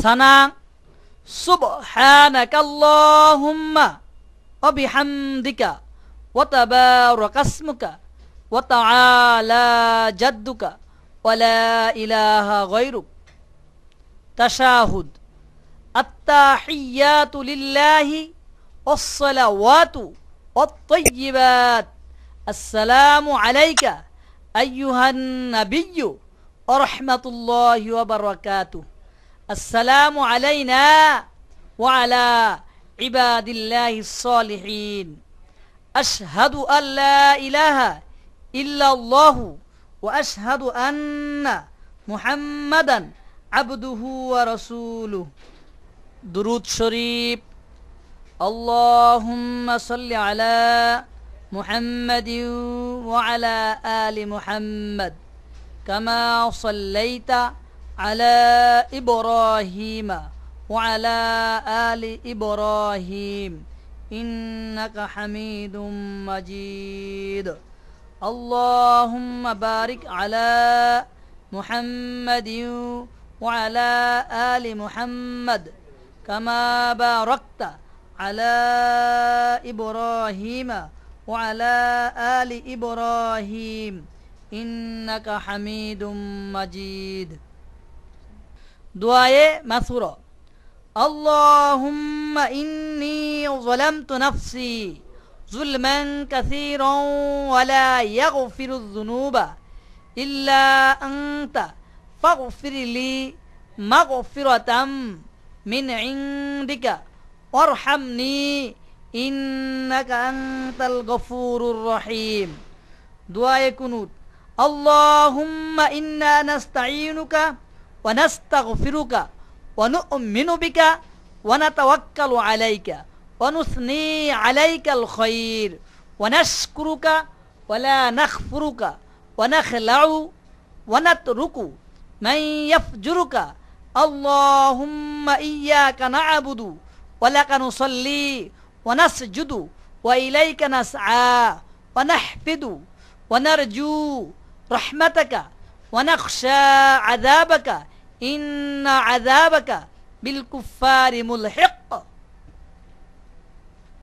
সানা সুবহানাকাল্লাহুম্মা ওয়া বিহামদিকা ওয়া তাবারাকাসমুকা ওয়া তাআলা জাদ্দুকা ওয়া লা ইলাহা গায়রুক। তাশাহুদ আত্তাহিয়াতু লিল্লাহি ওয়াসসালাওয়াতু ওয়াত-তাইয়্যিবাত। আসসালামু আলাইকা আইয়ুহান নাবিয়্যু ওয়া রাহমাতুল্লাহি ওয়া বারাকাতুহু। আসসালামু আলাইনা ওয়া আলা ইবাদিল্লাহিস সালিহিন। আশহাদু আল্লা ইলাহা ইল্লাল্লাহু ওয়া আশহাদু আন্না মুহাম্মাদান আবদুহু ওয়া রাসূলুহু। দুরূদ শরীফ। আল্লাহুম্মা সাল্লি আলা মুহাম্মাদিন ওয়া আলা আলি মুহাম্মাদ কামা সাল্লাইতা আলা ইব্রাহিমা ওয়া আলা আলি ইব্রাহিম ইন্নাকা হামিদুম মাজিদ। আল্লাহুম্মা বারিক আলা মুহাম্মাদিন ওয়া আলা আলি মুহাম্মাদ কামা বারাকতা আলা ইব্রাহিমা ওয়া আলা আলি ইব্রাহিম ইন্নাকা হামিদুম মাজিদ। দুআয়ে মাসুরা। আল্লাহুম্মা ইন্নী যালামতু নাফসি যুলমান কাসীরান ওয়া লা ইয়াগফিরুয যুনুবা ইল্লা আনতা ফাগফিরলি মাগফিরাতাম মিন ইনদিকা ওয়ারহামনি ইন্নাকা আনতাল গফুরুর রহিম। দুআয়ে কুনুত। আল্লাহুম্মা ইন্না নাস্তাঈনুকা ওয়া নাস্তাগফিরুকা ওয়া নু'মিনু বিকা ওয়া নাতাওয়াক্কালু আলাইকা ওয়া নুসনি আলাইকাল খায়র ওয়া নাশকুরুকা ওয়া লা নাখফুরুকা ওয়া নাখলাউ ওয়া নাতরুকু মান ইয়াফজুরুকা। আল্লাহুম্মা ইয়্যাকা না'বুদু ওয়া লাকা নুসাল্লি ওয়া নাসজুদু ওয়া ইলাইকা নাসআ ওয়া নাহফিদু ওয়া নারজু রাহমাতাকা ওয়া নাখশা আযাবাকা ইন্না আযাবাকা বিল কুফফারি মুলহিক।